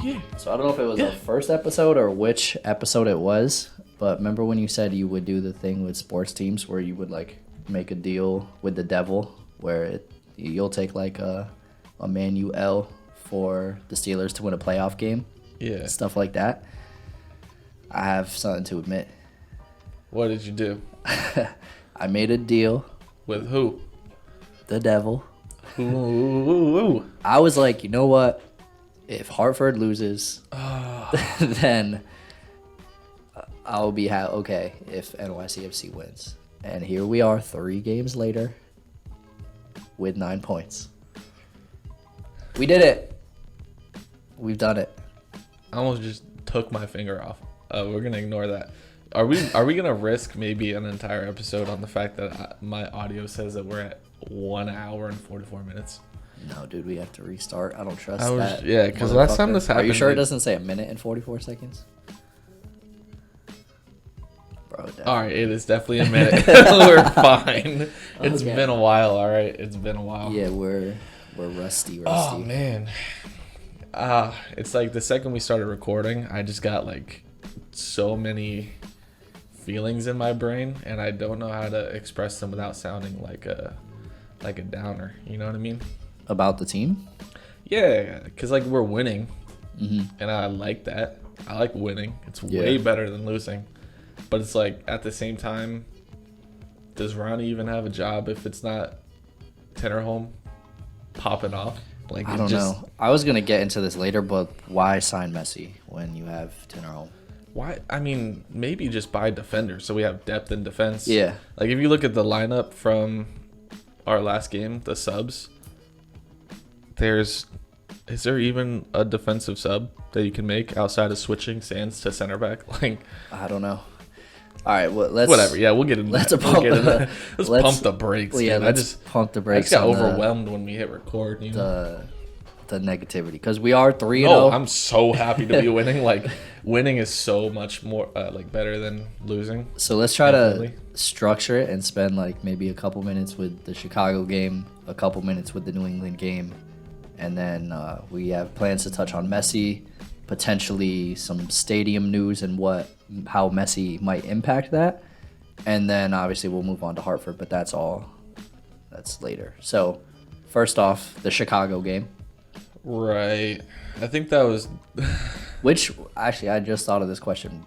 Yeah. So I don't know if it was the first episode or which episode it was, but remember when you said you would do the thing with sports teams where you would like make a deal with the devil where you'll take like a Man U L for the Steelers to win a playoff game? Yeah. Stuff like that. I have something to admit. What did you do? I made a deal. With who? The devil. Ooh. I was like, you know what? If Hartford loses, then I'll be okay if NYCFC wins. And here we are 3 games later with 9 points. We did it. We've done it. I almost just took my finger off. We're going to ignore that. Are we going to risk maybe an entire episode on the fact that my audio says that we're at 1 hour and 44 minutes? No, dude, we have to restart. I don't trust that. Yeah, because last time this happened. Are you sure it doesn't say 1 minute and 44 seconds? Bro, all right, it is definitely a minute. We're fine. It's Okay. been a while, all right? It's been a while. Yeah, we're rusty. Oh, man. It's like the second we started recording, I just got like so many feelings in my brain, and I don't know how to express them without sounding like a downer. You know what I mean? About the team? Yeah, because like we're winning, Mm-hmm. and I like that. I like winning. It's way better than losing. But it's like at the same time, does Ronnie even have a job if it's not Tennerholm popping off? Like I don't know. I was gonna get into this later, but why sign Messi when you have Tennerholm? Why? I mean, maybe just buy defenders so we have depth in defense. Yeah. Like if you look at the lineup from our last game, the subs, is there even a defensive sub that you can make outside of switching Sands to center back? Like I don't know. All right, well, let's whatever. Yeah, we'll get into let's that. pump Let's pump the brakes. Well, yeah, dude. let's pump the I brakes. just got on overwhelmed when we hit record. You know? the negativity because we are 3-0. No, I'm so happy to be winning. Like winning is so much more like better than losing. So let's try Definitely. to structure it and spend like maybe a couple minutes with the Chicago game, a couple minutes with the New England game, and then we have plans to touch on Messi, potentially some stadium news and how Messi might impact that, and then obviously we'll move on to Hartford, but that's later. So first off, the Chicago game. Right. I think that was. Which, actually, I just thought of this question.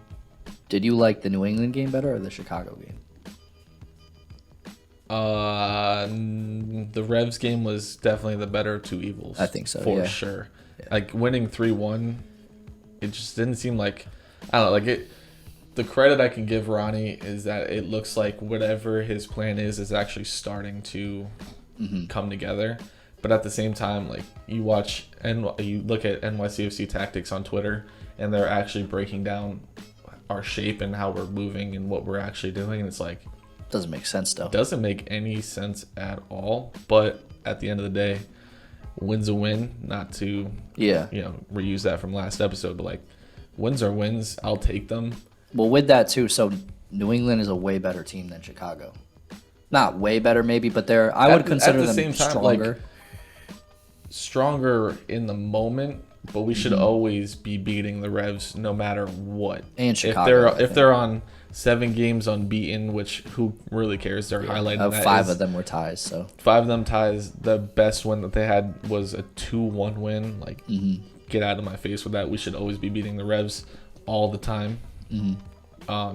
Did you like the New England game better or the Chicago game? The Revs game was definitely the better of two evils. I think so, for yeah. sure. Yeah. Like winning 3-1, it just didn't seem like. I don't know. Like it. The credit I can give Ronnie is that it looks like whatever his plan is actually starting to come together. But at the same time, like you watch and you look at NYCFC tactics on Twitter, and they're actually breaking down our shape and how we're moving and what we're actually doing. And it's like Doesn't make sense though. doesn't make any sense at all. But at the end of the day, win's a win. Not to reuse that from last episode, but like wins are wins. I'll take them. Well, with that too, so New England is a way better team than Chicago. Not way better, maybe, but I would consider them stronger. Like, stronger in the moment, but we should always be beating the Revs no matter what. And Chicago, if they're on 7 games unbeaten, which who really cares? They're highlighting that. 5 of them were ties, so 5 of them ties. The best win that they had was a 2-1 win. Like, get out of my face with that. We should always be beating the Revs all the time.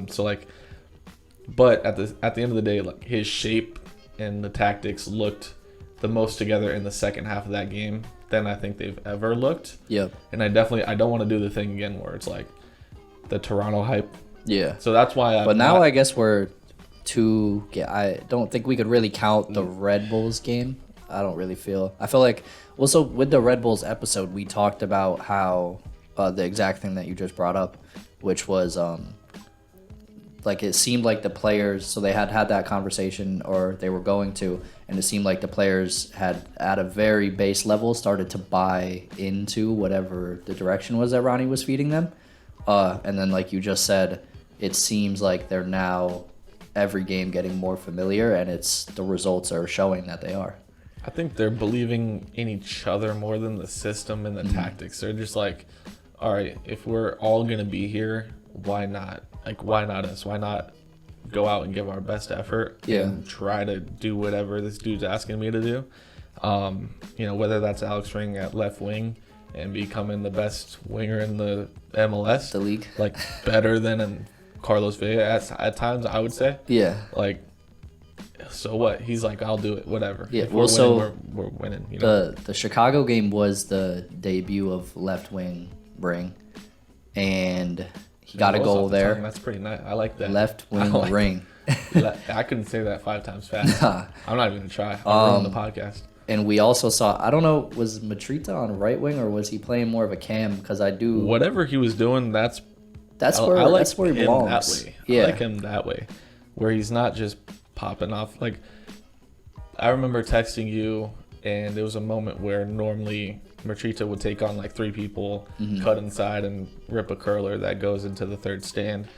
So like, but at the end of the day, like his shape and the tactics looked the most together in the second half of that game than I think they've ever looked. Yep. And I don't want to do the thing again where it's like the Toronto hype. Yeah. So that's why I guess we're I don't think we could really count the Red Bulls game. I feel like so with the Red Bulls episode we talked about how the exact thing that you just brought up, which was like it seemed like the players, so they had that conversation, or they were going to, and it seemed like the players had, at a very base level, started to buy into whatever the direction was that Ronnie was feeding them. And then, like you just said, it seems like they're now every game getting more familiar, and the results are showing that they are. I think they're believing in each other more than the system and the tactics. They're just like, all right, if we're all gonna be here, why not? Like, why not us? Why not go out and give our best effort and try to do whatever this dude's asking me to do? You know, whether that's Alex Ring at left wing and becoming the best winger in the MLS, the league, like better than Carlos Vela at times, I would say. Yeah. Like, so what? He's like, I'll do it, whatever. Yeah. If Well, we're winning. You know? The Chicago game was the debut of left wing Ring, and he got a goal there. That's pretty nice. I like that. Left wing Ring. I couldn't say that 5 times fast. I'm not even gonna try. I'll ruin the podcast. And we also saw, I don't know, was Matrita on right wing or was he playing more of a cam? Because I do whatever he was doing. That's where I like that's where he him belongs. that way. Yeah. I like him that way, where he's not just popping off. Like, I remember texting you, and there was a moment where normally Matrita would take on like 3 people, cut inside, and rip a curler that goes into the third stand.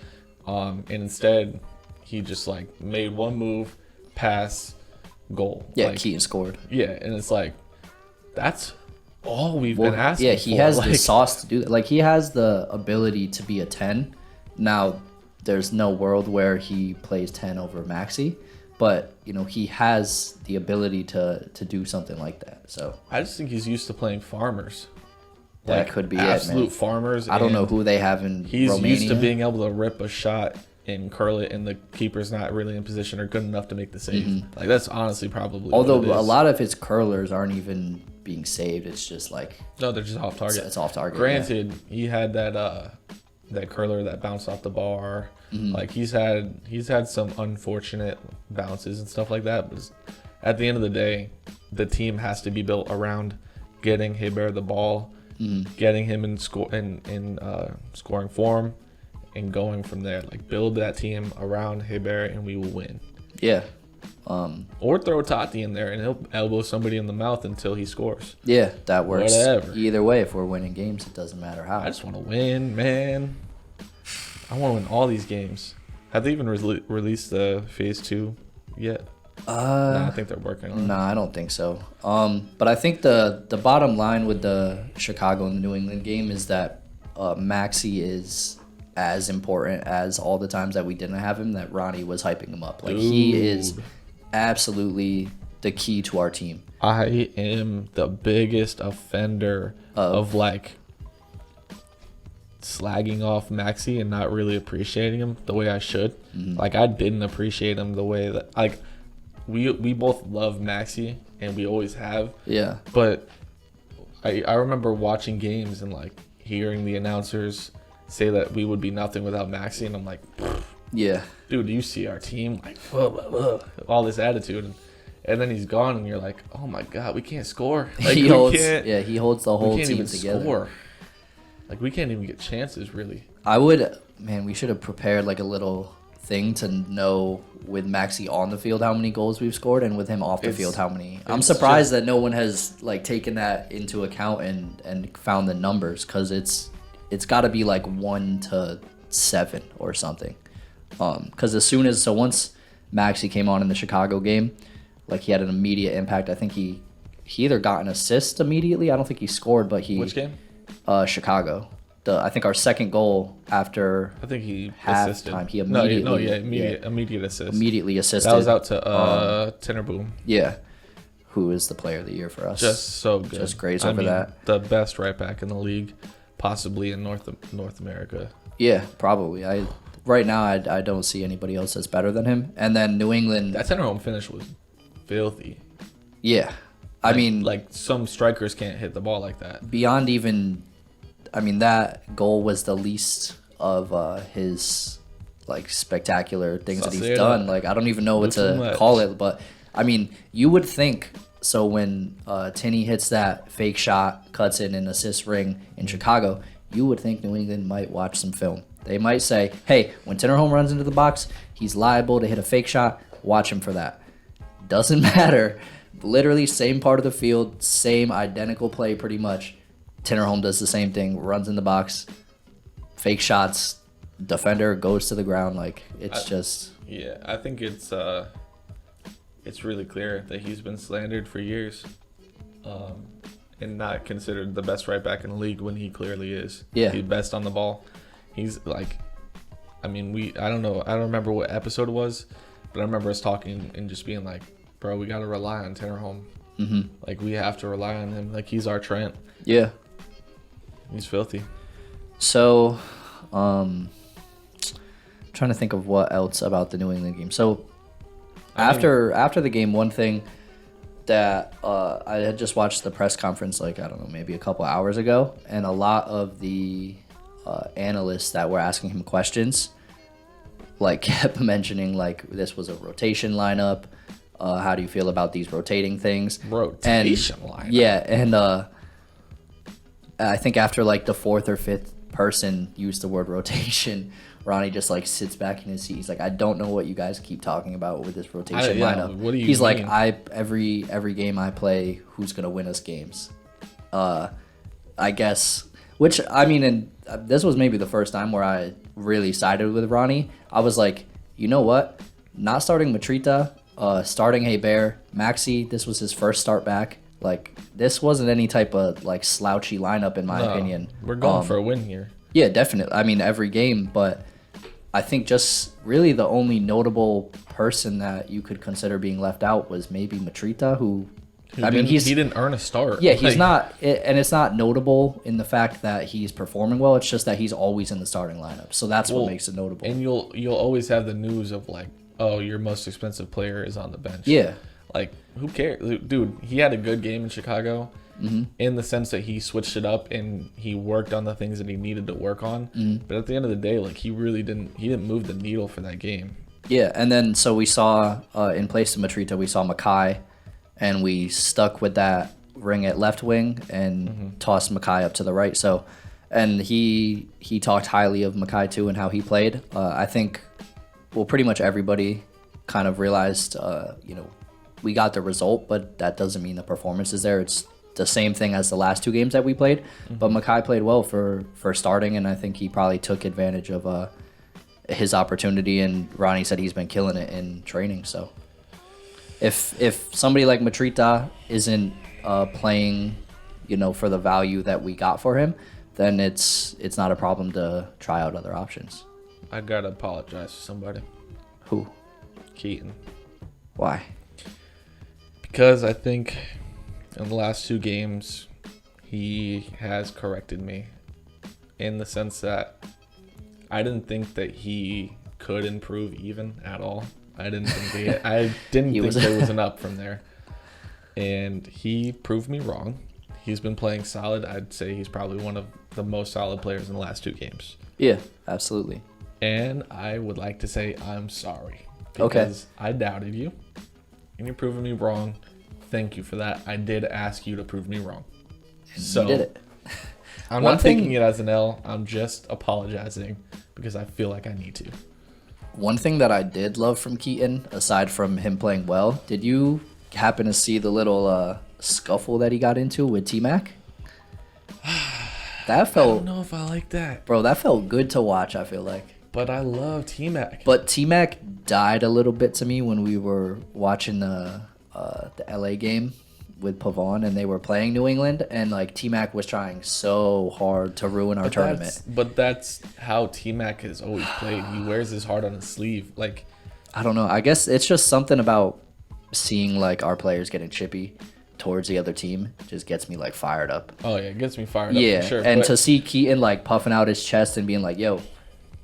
And instead, he just like made one move, pass, goal. Yeah, like, Keaton scored. Yeah, and it's like, that's all we've been asking. Yeah, he has the sauce to do that. Like, he has the ability to be a 10. Now, there's no world where he plays 10 over Maxi, but you know, he has the ability to do something like that. So I just think he's used to playing farmers. That could be absolute it, man. Farmers. I don't know who they have in He's Romania. used to being able to rip a shot and curl it, and the keeper's not really in position or good enough to make the save. Like, that's honestly probably Although what it is. a lot of his curlers aren't even being saved. It's just like, no, they're just off target. It's off target. Granted, he had that curler that bounced off the bar. Like, he's had some unfortunate bounces and stuff like that. But at the end of the day, the team has to be built around getting Hebert the ball, getting him in scoring form, and going from there. Like, build that team around Hebert, and we will win. Yeah. Or throw Tati in there, and he'll elbow somebody in the mouth until he scores. Yeah, that works. Whatever. Either way, if we're winning games, it doesn't matter how. I just want to win, man. I want to win all these games. Have they even released the phase 2 yet? No, I think they're working on it. No, I don't think so. But I think the bottom line with the Chicago and the New England game is that Maxi is as important as all the times that we didn't have him, that Ronnie was hyping him up. Like, he is absolutely the key to our team. I am the biggest offender of like slagging off Maxi and not really appreciating him the way I should. Like, I didn't appreciate him the way that, like, we both love Maxi and we always have. Yeah. But I remember watching games and like hearing the announcers say that we would be nothing without Maxi, and I'm like, Yeah. dude, you see our team, like, all this attitude, and then he's gone, and you're like, oh my god, we can't score. Like, he holds the whole we can't team even together. score. Like, we can't even get chances, really. We should have prepared like a little thing to know with Maxi on the field how many goals we've scored, and with him off the field how many. I'm surprised that no one has like taken that into account and found the numbers, because it's got to be like 1 to 7 or something. Because once Maxi came on in the Chicago game, like, he had an immediate impact. I think he either got an assist immediately. I don't think he scored, but he. Which game? Chicago. I think our second goal after I think he assisted. halftime, he immediately immediate assist. Immediately assisted. That was out to Tennerboom. Yeah, who is the player of the year for us? Just so good. Just graze over that. The best right back in the league, possibly in North America. Yeah, probably. Right now I don't see anybody else that's better than him. And then New England. That Tennerboom finish was filthy. Yeah, I mean, like, some strikers can't hit the ball like that. Beyond even, that goal was the least of his like spectacular things that he's done. Like, I don't even know what to call it, but you would think. So when Tinney hits that fake shot, cuts in an assist ring in Chicago, you would think New England might watch some film. They might say, hey, when Tinnerholm runs into the box, he's liable to hit a fake shot. Watch him for that. Doesn't matter. Literally same part of the field, same identical play pretty much. Tinnerholm does the same thing, runs in the box, fake shots, defender goes to the ground. Like, it's just... Yeah, I think it's really clear that he's been slandered for years. and not considered the best right back in the league when he clearly is. Yeah. He's best on the ball. He's like, I mean, I don't know. I don't remember what episode it was, but I remember us talking and just being like, bro, we got to rely on Tinnerholm. Mm-hmm. Like, we have to rely on him. Like, he's our Trent. Yeah. He's filthy. So, trying to think of what else about the New England game. So, after the game, one thing that I had just watched the press conference, like, I don't know, maybe a couple hours ago, and a lot of the analysts that were asking him questions, like, kept mentioning, like, this was a rotation lineup. How do you feel about these rotating things? Rotation lineup. Yeah, and I think after, like, the fourth or fifth person used the word rotation, Ronnie just, like, sits back in his seat. He's like, I don't know what you guys keep talking about with this rotation lineup. What do you He's mean? like, every game I play, who's gonna win us games? I guess, which, I mean, and this was maybe the first time where I really sided with Ronnie. I was like, you know what? Not starting Matrita, starting Hebert, Maxi, this was his first start back. Like, this wasn't any type of, like, slouchy lineup, in my opinion. We're going for a win here. Yeah, definitely. I mean, every game, but I think just really the only notable person that you could consider being left out was maybe Matrita, who I mean, he didn't earn a start. Yeah, he's not, and it's not notable in the fact that he's performing well. It's just that he's always in the starting lineup, so that's what makes it notable. And you'll always have the news of, like, oh, your most expensive player is on the bench. Yeah. Like, who cares? Dude, he had a good game in Chicago in the sense that he switched it up and he worked on the things that he needed to work on. But at the end of the day, like, he didn't move the needle for that game. Yeah, and then so we saw, in place of Matrita, we saw Mackay, and we stuck with that ring at left wing and tossed Mackay up to the right. So, and he talked highly of Mackay too and how he played. I think, well, pretty much everybody kind of realized, we got the result, but that doesn't mean the performance is there. It's the same thing as the last two games that we played. But Mackay played well for starting, and I think he probably took advantage of his opportunity. And Ronnie said he's been killing it in training. So if somebody like Matrita isn't playing, for the value that we got for him, then it's not a problem to try out other options. I gotta apologize to somebody. Who? Keaton. Why? Because I think in the last two games, he has corrected me in the sense that I didn't think that he could improve even at all. I didn't think there was an up from there. And he proved me wrong. He's been playing solid. I'd say he's probably one of the most solid players in the last two games. Yeah, absolutely. And I would like to say I'm sorry. Okay. Because I doubted you. And you're proving me wrong. Thank you for that. I did ask you to prove me wrong. So you did it. I'm not taking it as an L. I'm just apologizing because I feel like I need to. One thing that I did love from Keaton, aside from him playing well, did you happen to see the little scuffle that he got into with T-Mac? That felt... I don't know if I like that. Bro, that felt good to watch, I feel like. But I love T-Mac. But T-Mac died a little bit to me when we were watching the LA game with Pavon and they were playing New England, and like T-Mac was trying so hard to ruin our tournament. But that's how T-Mac has always played. He wears his heart on his sleeve. Like, I don't know. I guess it's just something about seeing like our players getting chippy towards the other team just gets me like fired up. Oh yeah, it gets me fired up. Yeah, for sure. And to see Keaton like puffing out his chest and being like, "Yo,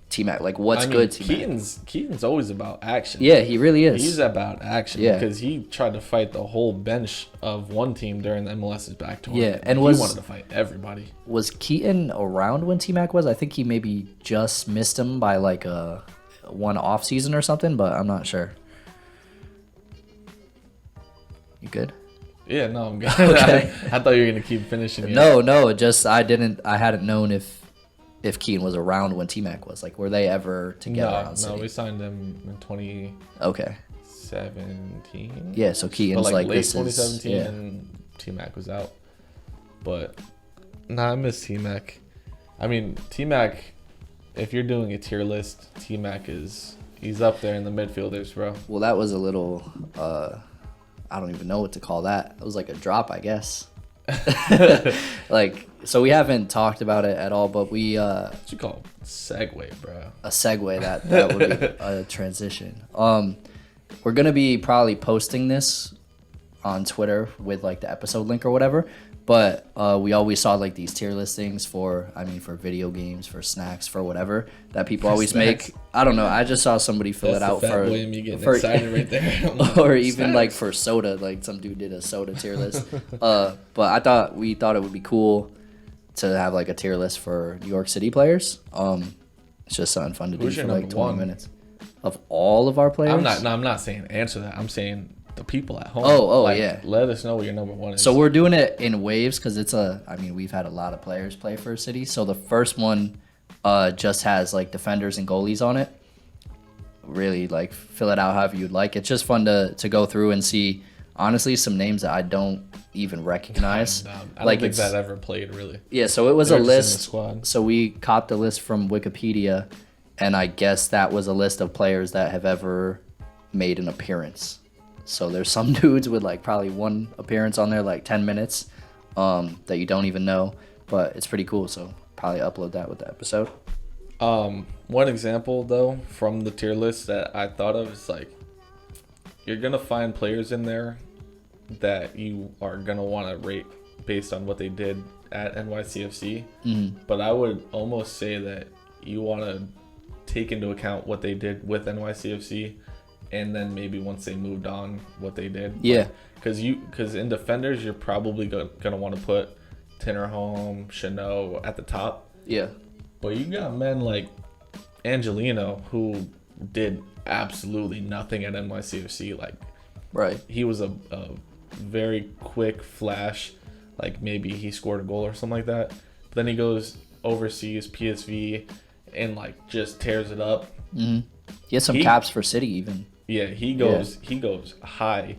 T-Mac, like what's good, T-Mac?" Keaton's always about action. Yeah, he really is. He's about action. Yeah. Because he tried to fight the whole bench of one team during the MLS's back tournament. Yeah, and he wanted to fight everybody. Was Keaton around when T-Mac was? I think he maybe just missed him by like one off season or something, but I'm not sure. You good? Yeah, no, I'm good. Okay. I thought you were gonna keep finishing. No, just I hadn't known if Keaton was around when T-Mac was. Like, were they ever together on City? No, we signed him in 2017. Okay. Yeah, so Keaton's like late this 2017 is, and T-Mac was out. But I miss T-Mac. I mean, T-Mac, if you're doing a tier list, T-Mac he's up there in the midfielders, bro. Well, that was a little I don't even know what to call that. It was like a drop, I guess. Like, so we haven't talked about it at all, but we What you call segue, bro? a segue that would be a transition. We're gonna be probably posting this on Twitter with like the episode link or whatever. But we always saw like these tier listings for video games, for snacks, for whatever that people always make. I don't know. I just saw somebody fill it out for me getting excited right there. or even like for soda. Like some dude did a soda tier list. But we thought it would be cool to have like a tier list for New York City players. It's just something fun to do for like 20 minutes of all of our players. I'm not saying answer that. I'm saying the people at home. Yeah. Let us know what your number one is. So we're doing it in waves because we've had a lot of players play for City. So the first one just has like defenders and goalies on it. Really like fill it out however you'd like. It's just fun to go through and see, honestly, some names that I don't even recognize. I don't think that ever played really. Yeah, so it was a list. Squad. So we copped a list from Wikipedia, and I guess that was a list of players that have ever made an appearance. So there's some dudes with like probably one appearance on there, like 10 minutes, that you don't even know, but it's pretty cool. So probably upload that with the episode. One example though from the tier list that I thought of is like, you're gonna find players in there that you are gonna want to rate based on what they did at NYCFC. But I would almost say that you want to take into account what they did with NYCFC. And then maybe once they moved on, what they did. Yeah. Because in defenders, you're probably gonna want to put Tinnerholm, Chanot at the top. Yeah. But you got men like Angelino who did absolutely nothing at NYCFC. Like, right. He was a very quick flash. Like maybe he scored a goal or something like that. But then he goes overseas, PSV, and like just tears it up. Mm-hmm. He has some caps for City even. Yeah, he goes high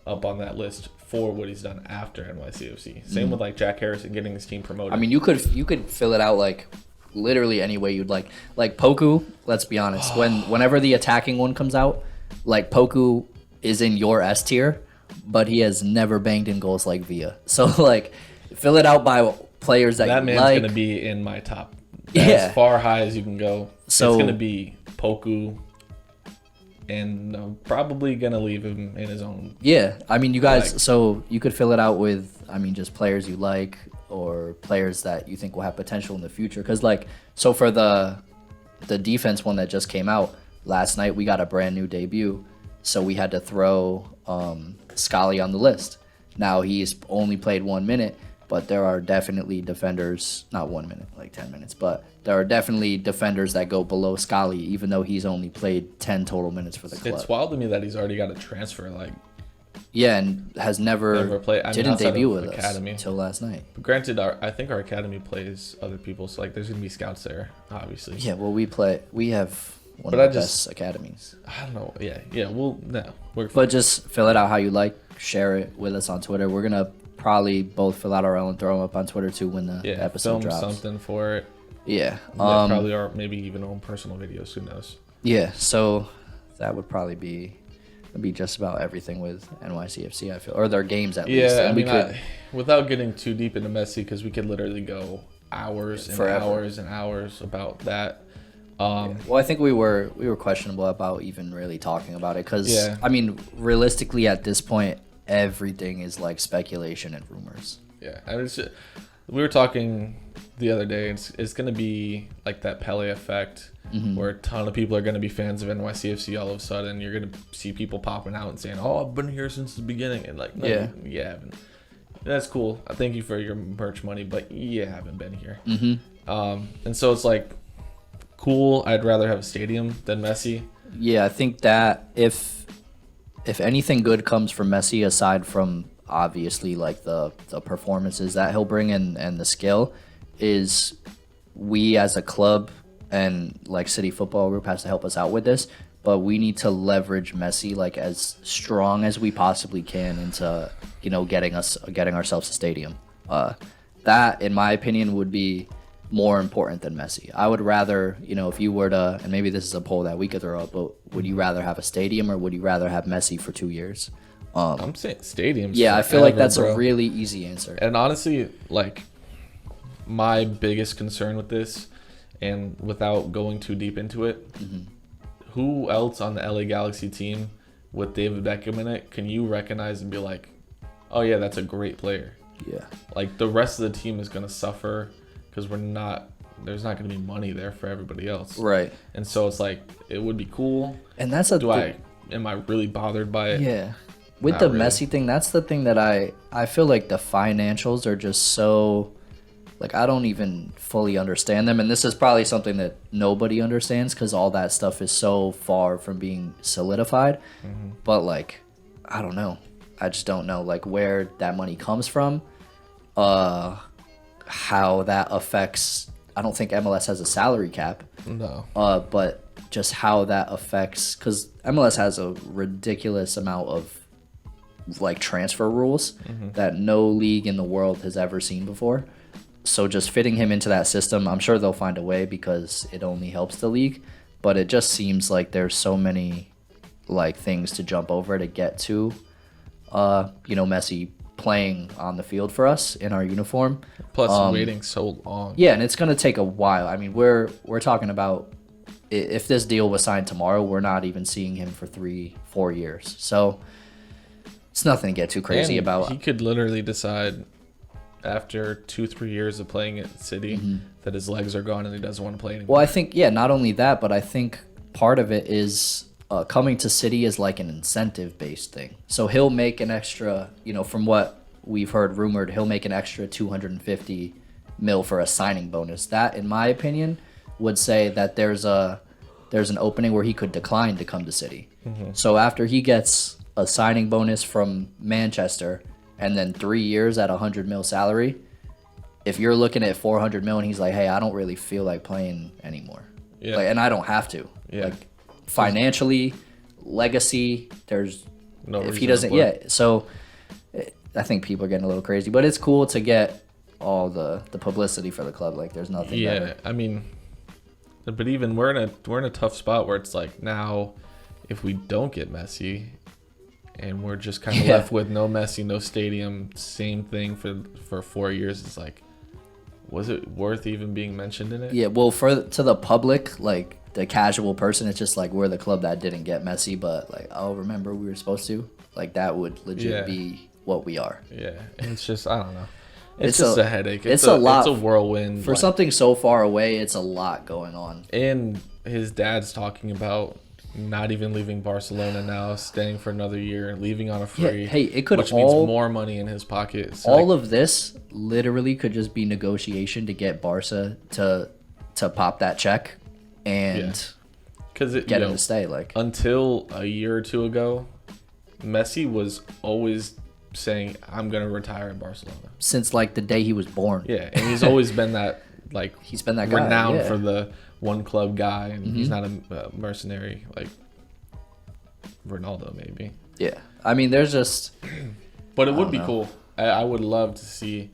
up on that list for what he's done after NYCFC. Same with like Jack Harrison getting his team promoted. I mean, you could fill it out like literally any way you'd like. Like Poku, let's be honest, whenever the attacking one comes out, like Poku is in your S tier, but he has never banged in goals like Villa. So like fill it out by players that you man's like. gonna be in my top. As far high as you can go. So it's gonna be Poku. And I'm probably going to leave him in his own. Yeah. I mean, you guys, so you could fill it out with, just players you like or players that you think will have potential in the future. Because, so for the defense one that just came out last night, we got a brand new debut. So we had to throw Scully on the list. Now, he's only played 1 minute, but there are definitely defenders, not 1 minute, like 10 minutes, but there are definitely defenders that go below Scully, even though he's only played 10 total minutes for the club. It's wild to me that he's already got a transfer, and has never played. Didn't debut with us until last night. But granted, I think our academy plays other people, so there's gonna be scouts there, obviously. Yeah, well, we have one of the best academies. I don't know. Yeah. But just fill it out how you like. Share it with us on Twitter. We're gonna probably both fill out our own and throw them up on Twitter too when the episode drops. Film something for it. Yeah. Probably our maybe even own personal videos. Who knows? Yeah. So that would probably be just about everything with NYCFC. I feel, or their games at least. Yeah. And without getting too deep into Messi, because we could literally go hours and hours and hours about that. Well, I think we were questionable about even really talking about it because realistically at this point, everything is like speculation and rumors. Yeah, we were talking the other day. It's going to be like that Pele effect, where a ton of people are going to be fans of NYCFC. All of a sudden, you're going to see people popping out and saying, "Oh, I've been here since the beginning," and like, no, you haven't. That's cool. I thank you for your merch money, but you haven't been here. And so it's like cool. I'd rather have a stadium than Messi. Yeah, I think that if anything good comes from Messi, aside from obviously like the performances that he'll bring and the skill, is we as a club and like City Football Group has to help us out with this, but we need to leverage Messi like as strong as we possibly can into getting ourselves a stadium. That in my opinion would be more important than Messi. I would rather, if you were to, and maybe this is a poll that we could throw up, but would you rather have a stadium or would you rather have Messi for 2 years? I'm saying stadiums. Yeah, I feel like forever, that's bro. a really easy answer. And honestly, like, my biggest concern with this, and without going too deep into it, who else on the LA Galaxy team with David Beckham in it can you recognize and be like, oh yeah, that's a great player? Yeah. Like, the rest of the team is going to suffer because there's not going to be money there for everybody else. Right. And so it's like, it would be cool. And that's Am I really bothered by it? Yeah. With Not the really. Messi thing, that's the thing that I feel like the financials are just so, like, I don't even fully understand them. And this is probably something that nobody understands because all that stuff is so far from being solidified. But, like, I don't know. I just don't know, like, where that money comes from, how that affects. I don't think MLS has a salary cap. No. But just how that affects, because MLS has a ridiculous amount of like transfer rules that no league in the world has ever seen before. So just fitting him into that system, I'm sure they'll find a way because it only helps the league. But it just seems like there's so many like things to jump over to get to, Messi playing on the field for us in our uniform. Plus, waiting so long. Yeah, and it's gonna take a while. I mean, we're talking about if this deal was signed tomorrow, we're not even seeing him for 3-4 years. So it's nothing to get too crazy And about. He could literally decide after 2-3 years of playing at City that his legs are gone and he doesn't want to play anymore. Well, I think not only that, but I think part of it is coming to City is like an incentive-based thing. So he'll make an extra, from what we've heard rumored, he'll make an extra 250 mil for a signing bonus. That, in my opinion, would say that there's an opening where he could decline to come to City. So after he gets a signing bonus from Manchester and then 3 years at 100 mil salary, if you're looking at 400 mil and he's like, hey, I don't really feel like playing anymore. Yeah. Like, and I don't have to. Yeah. Like, financially, legacy, there's No if he reason to doesn't, play. So I think people are getting a little crazy, but it's cool to get all the publicity for the club. Like, there's nothing better. I mean, but even we're in a tough spot where it's like now, if we don't get Messi, and we're just kind of left with no Messi, no stadium, same thing for 4 years, it's like, was it worth even being mentioned in it? Yeah, well, to the public, like the casual person, it's just like we're the club that didn't get Messi, but like, oh, remember we were supposed to? Like, that would legit be what we are. Yeah, and it's just, I don't know. It's It's just a headache. it's a lot. It's a whirlwind. For something so far away, it's a lot going on. And his dad's talking about not even leaving Barcelona now, staying for another year, leaving on a free. Hey, it could which all means more money in his pocket. So all of this literally could just be negotiation to get Barca to pop that check and because get him to stay. Like, until a year or two ago, Messi was always saying, "I'm gonna retire in Barcelona." since like the day he was born. Yeah, and he's always been that He's been that guy, renowned yeah. for the one club guy, and he's not a mercenary like Ronaldo maybe. Yeah, I mean, there's just. But it would be know. cool. I would love to see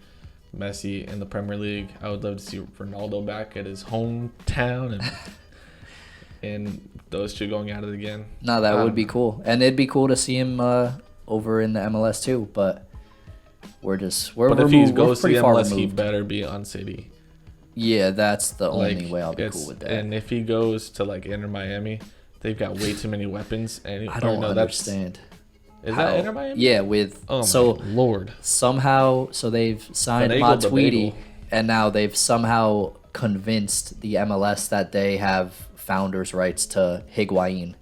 Messi in the Premier League. I would love to see Ronaldo back at his hometown and those two going at it again. No, that would be cool, and it'd be cool to see him over in the MLS too. But we're But if he goes to pretty the far MLS, he removed. better be on City. Yeah, that's the only Like, way I'll be cool with that. And if he goes to like Inter Miami, they've got way too many weapons. And I don't understand. Is that Inter Miami? Yeah, with Oh so my Lord. somehow they've signed Finagle the Matuidi, bagel. and now they've somehow convinced the MLS that they have founders' rights to Higuain,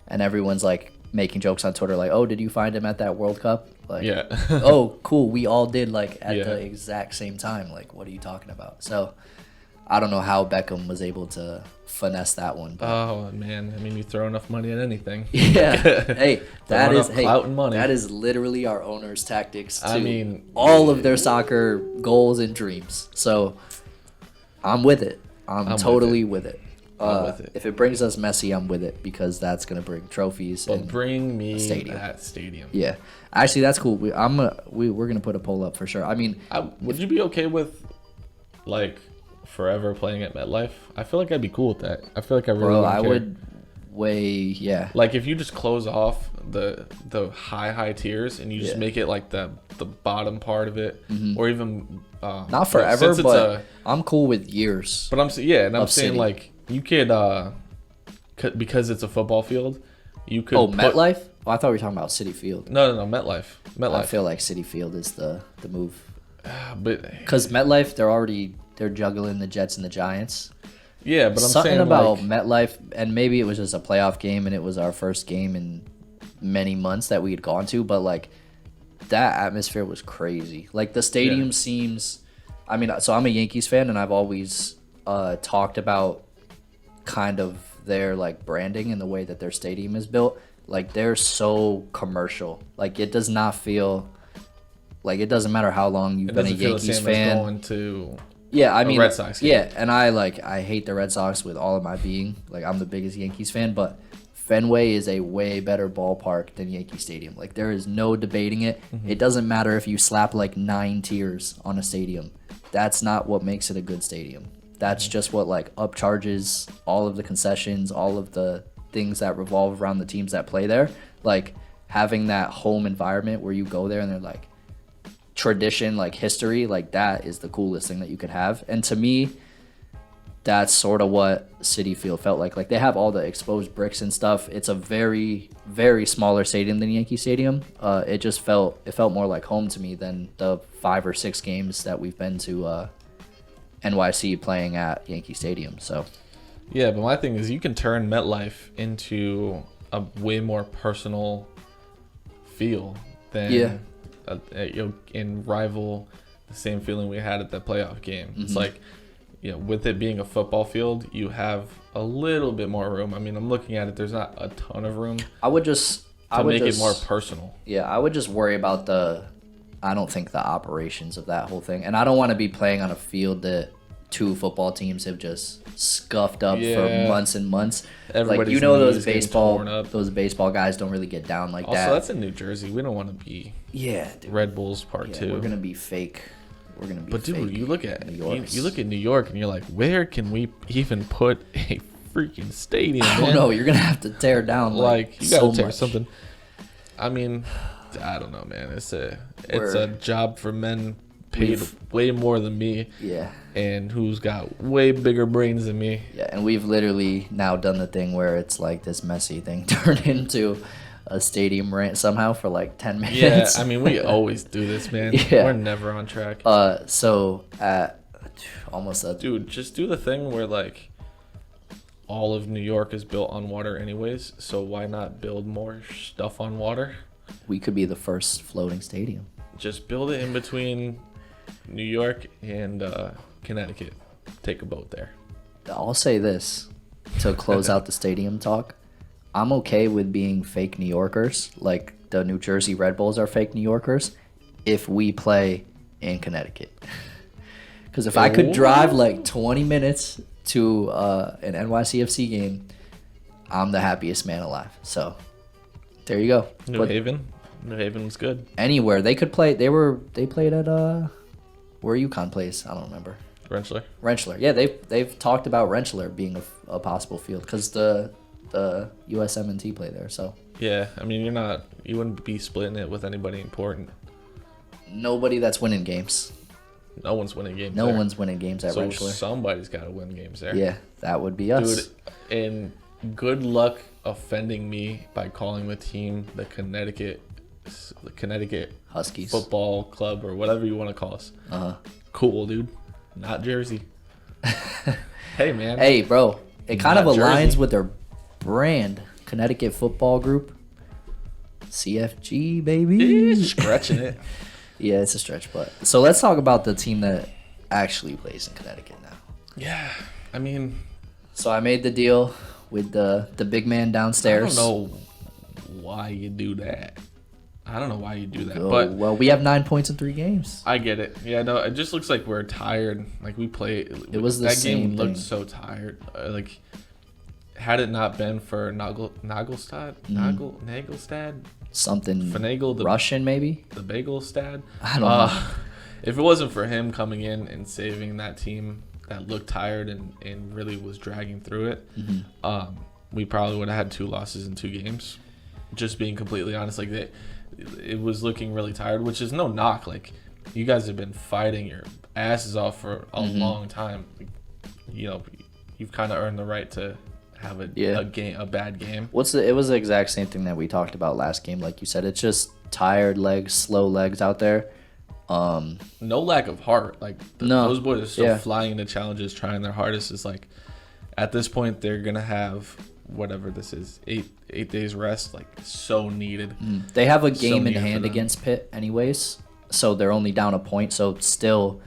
and everyone's like making jokes on Twitter like, "Oh, did you find him at that World Cup?" Like, Yeah. oh, cool, we all did like at Yeah. the exact same time. Like, what are you talking about? So, I don't know how Beckham was able to finesse that one. But Oh man, I mean, you throw enough money at anything. yeah, hey, that Throwing is up clout and money. that is literally our owners' tactics too. I mean, all of their soccer goals and dreams. So I'm with it. I'm with totally with it. I'm with it. If it brings us Messi, I'm with it because that's gonna bring trophies. But And bring me stadium. that stadium. yeah, actually, that's cool. We're gonna put a poll up for sure. I mean, Would you be okay with like forever playing at MetLife? I feel like I'd be cool with that. I feel like I really bro, wouldn't I care. would Yeah. Like if you just close off the high tiers and you just make it like the bottom part of it, or even not forever, but I'm cool with years. But I'm saying like you could because it's a football field, you could. MetLife? Oh, I thought we were talking about Citi Field. No, MetLife. I feel like Citi Field is the move. But because MetLife, they're juggling the Jets and the Giants. Yeah, but I'm something saying about like, MetLife, and maybe it was just a playoff game, and it was our first game in many months that we had gone to, but like that atmosphere was crazy. Like the stadium seems. I mean, so I'm a Yankees fan, and I've always talked about kind of their like branding and the way that their stadium is built. Like they're so commercial. Like it does not feel like it doesn't matter how long you've been a Yankees fan. Going to I mean, Red Sox game. Yeah, and I hate the Red Sox with all of my being. Like I'm the biggest Yankees fan, but Fenway is a way better ballpark than Yankee Stadium. Like there is no debating it. Mm-hmm. It doesn't matter if you slap like 9 tiers on a stadium. That's not what makes it a good stadium. That's just what like upcharges all of the concessions, all of the things that revolve around the teams that play there. Like having that home environment where you go there and they're like tradition, like history, like that is the coolest thing that you could have. And to me, that's sort of what Citi Field felt like. Like they have all the exposed bricks and stuff. It's a very, very smaller stadium than Yankee Stadium. It felt more like home to me than the 5 or 6 games that we've been to NYC playing at Yankee Stadium. So yeah, but my thing is you can turn MetLife into a way more personal feel than in rival the same feeling we had at the playoff game. Mm-hmm. It's like, with it being a football field, you have a little bit more room. I mean, I'm looking at it. There's not a ton of room. I would make it more personal. Yeah, I would just worry about I don't think the operations of that whole thing. And I don't want to be playing on a field that 2 football teams have just scuffed up for months and months. Everybody's those baseball guys don't really get down like that. Also, that's in New Jersey. We don't want to be dude. Red Bulls Part 2. We're gonna be fake. But dude, you look at New York and you're like, where can we even put a freaking stadium? I don't know. You're gonna have to tear down like you gotta tear something. I mean, I don't know, man. It's a job for men paid way more than me. Yeah. And who's got way bigger brains than me. Yeah, and we've literally now done the thing where it's like this Messi thing turned into a stadium rant somehow for like 10 minutes. Yeah, I mean, we always do this, man. Yeah. We're never on track. So at almost a... Dude, just do the thing where like all of New York is built on water anyways, so why not build more stuff on water? We could be the first floating stadium. Just build it in between New York and Connecticut. Take a boat there. I'll say this to close out the stadium talk. I'm okay with being fake New Yorkers, like the New Jersey Red Bulls are fake New Yorkers, if we play in Connecticut. Because if I could drive like 20 minutes to an NYCFC game, I'm the happiest man alive. So there you go. New Haven was good. Anywhere they could play. They played at where UConn plays. I don't remember. Rensselaer. Yeah, they've talked about Rensselaer being a possible field because the USM&T play there. So yeah, I mean you wouldn't be splitting it with anybody important. Nobody that's winning games. No one's winning games. No one's winning games at Rensselaer. Somebody's got to win games there. Yeah, that would be us. Dude, and good luck offending me by calling the team the Connecticut Huskies football club or whatever you want to call us. Cool, dude. Not Jersey. Hey, man. Hey, bro. It kind of aligns with their brand, Connecticut Football Group. CFG, baby. Stretching it. Yeah, it's a stretch, but so let's talk about the team that actually plays in Connecticut now. Yeah, I mean, so I made the deal with the big man downstairs. I don't know why you do that. But well, we have 9 points in 3 games. I get it. Yeah, no, it just looks like we're tired. Like we play. It was the same game thing. Looked so tired. Like had it not been for Nagelstad, something Finagle, the Russian maybe, the Bagelstad. I don't know. If it wasn't for him coming in and saving that team that looked tired and really was dragging through it, we probably would have had 2 losses in 2 games. Just being completely honest, like it was looking really tired, which is no knock. Like, you guys have been fighting your asses off for a long time. You know, you've kind of earned the right to have a bad game. It was the exact same thing that we talked about last game. Like you said, it's just tired legs, slow legs out there. No lack of heart. Like, those boys are still flying into challenges, trying their hardest. It's like, at this point, they're gonna have whatever this is, 8 days rest, like, so needed. They have a game in hand against Pitt anyways, so they're only down a point. So still,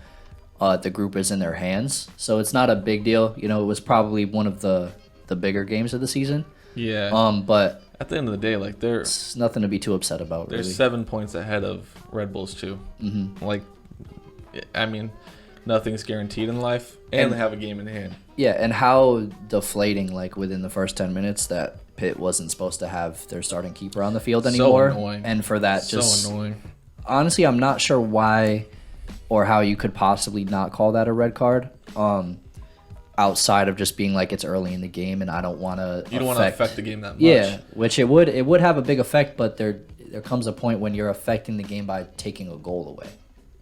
the group is in their hands. So it's not a big deal. You know, it was probably one of the bigger games of the season. Yeah. But at the end of the day, like, it's nothing to be too upset about. They're really 7 points ahead of Red Bulls too. Like, I mean, nothing's guaranteed in life, and they have a game in hand. Yeah, and how deflating, like, within the first 10 minutes that Pitt wasn't supposed to have their starting keeper on the field anymore. So annoying. And for that, just so annoying. Honestly, I'm not sure why or how you could possibly not call that a red card. Outside of just being like, it's early in the game and I don't want to. You don't want to affect the game that much. Yeah, which it would have a big effect, but there comes a point when you're affecting the game by taking a goal away.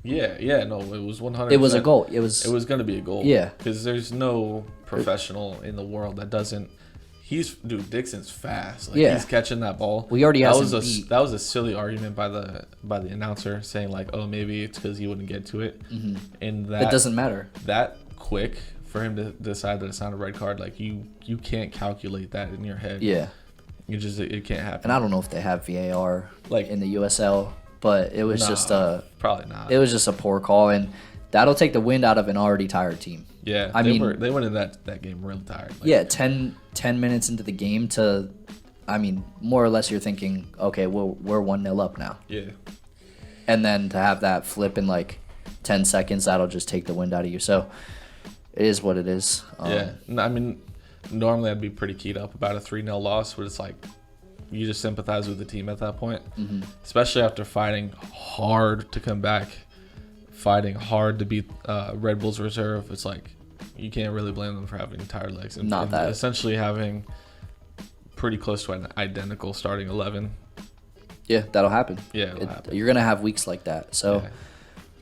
Yeah, no, it was 100%. It was a goal. It was going to be a goal. Yeah, because there's no professional in the world that doesn't. Dixon's fast. Like, he's catching that ball. We already have that was a silly argument by the announcer saying, like, oh, maybe it's because he wouldn't get to it. And that it doesn't matter. That quick for him to decide that it's not a red card, like, you can't calculate that in your head. Yeah, it can't happen. And I don't know if they have VAR like in the USL, but it was probably not. It was just a poor call, and that'll take the wind out of an already tired team. Yeah, they went in that game real tired. Like, yeah, 10 minutes into the game more or less you're thinking, okay, we're 1-0 up now. Yeah. And then to have that flip in like 10 seconds, that'll just take the wind out of you. So it is what it is. Yeah, I mean, normally I'd be pretty keyed up about a 3-0 loss, but it's like, you just sympathize with the team at that point, especially after fighting hard to come back, fighting hard to beat Red Bulls reserve. It's like, you can't really blame them for having tired legs and essentially having pretty close to an identical starting 11. Yeah, that'll happen. Yeah, it'll happen. You're gonna have weeks like that. So,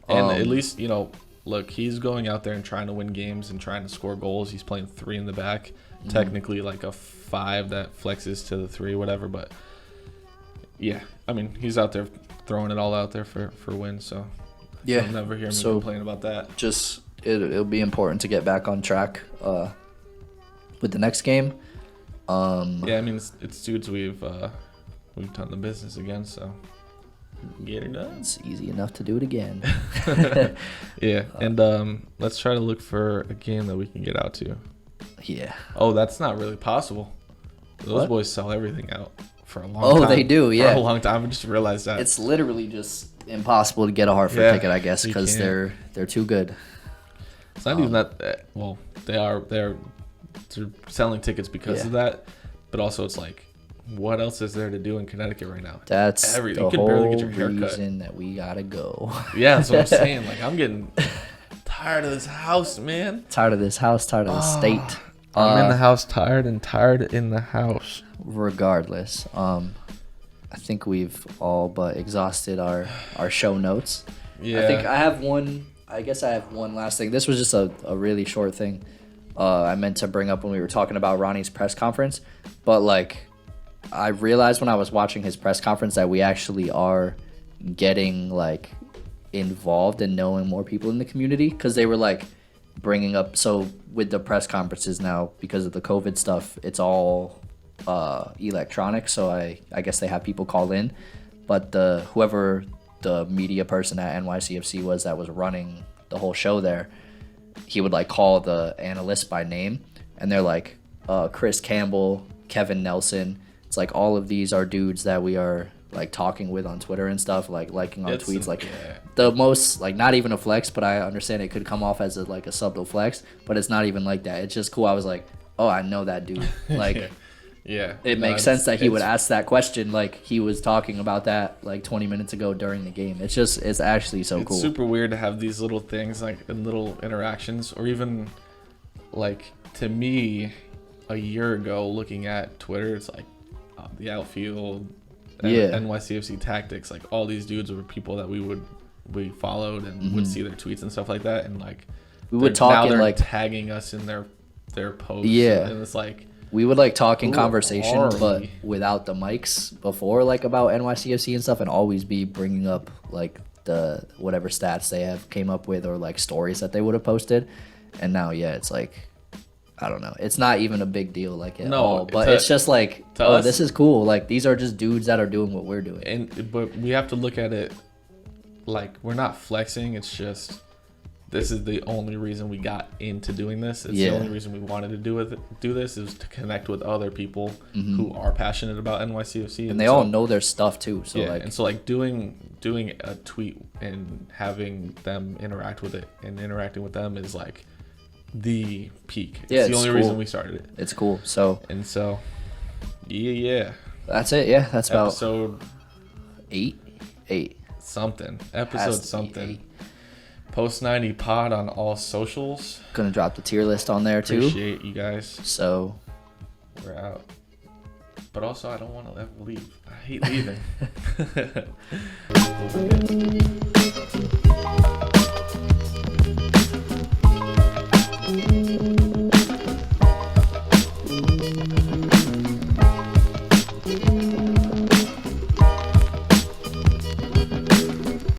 and at least, you know, look, he's going out there and trying to win games and trying to score goals. He's playing 3 in the back, technically like a 5 that flexes to the 3, whatever. But yeah, I mean, he's out there throwing it all out there for wins. So yeah, you'll never hear me complain about that. Just it'll be important to get back on track with the next game. Yeah, I mean, it's dudes we've done the business against, so get it done. It's easy enough to do it again. Yeah, and let's try to look for a game that we can get out to. Yeah. Oh, that's not really possible. Those boys sell everything out for a long time. Oh, they do, yeah. For a long time. I just realized that. It's literally just impossible to get a Hartford ticket, I guess, because they're too good. It's not even that. Well, they're selling tickets because of that, but also it's like, what else is there to do in Connecticut right now? That's the you can barely get your hair reason that we gotta go. Yeah, that's what I'm saying. Like, I'm getting tired of this house, man. Tired of this house. Tired of the state. I'm in the house, tired in the house. Regardless, I think we've all but exhausted our show notes. Yeah. I think I have one. I guess I have one last thing. This was just a really short thing I meant to bring up when we were talking about Ronnie's press conference. But, like, I realized when I was watching his press conference that we actually are getting, like, involved and knowing more people in the community, because they were, like, bringing up, so with the press conferences now, because of the COVID stuff, it's all electronic, so I guess they have people call in, but whoever the media person at NYCFC was that was running the whole show there, he would, like, call the analyst by name, and they're like, Chris Campbell, Kevin Nelson. It's like, all of these are dudes that we are, like, talking with on Twitter and stuff, like, liking our tweets. Like, the most, like, not even a flex, but I understand it could come off as a subtle flex, but it's not even like that. It's just cool. I was like, oh, I know that dude. Like, yeah. It makes sense that he would ask that question, like he was talking about that, like, 20 minutes ago during the game. It's actually so cool. It's super weird to have these little things, like, and little interactions, or even, like, to me, a year ago looking at Twitter, it's like the outfield, Yeah. NYCFC tactics, like all these dudes were people that we followed and would see their tweets and stuff like that, and like we would talk now in they're like tagging us in their posts. Yeah. And it's like we would like talk in who conversation, are but we? without the mics before, like about NYCFC and stuff, and always be bringing up like the whatever stats they have came up with or like stories that they would have posted. And now, yeah, it's like, I don't know. It's not even a big deal like at all, but it's just like, oh, us, this is cool. Like these are just dudes that are doing what we're doing. But we have to look at it like we're not flexing. It's just this is the only reason we got into doing this. It's the only reason we wanted to do this is to connect with other people who are passionate about NYCFC, and they all know their stuff too. So yeah, like, and so like doing a tweet and having them interact with it and interacting with them is like the peak. It's the only reason we started it. It's cool. So yeah. That's it. Yeah, that's about episode 8. Something. Episode something. Post 90 pod on all socials. Gonna drop the tier list on there too. Appreciate you guys. So we're out. But also I don't want to ever leave. I hate leaving.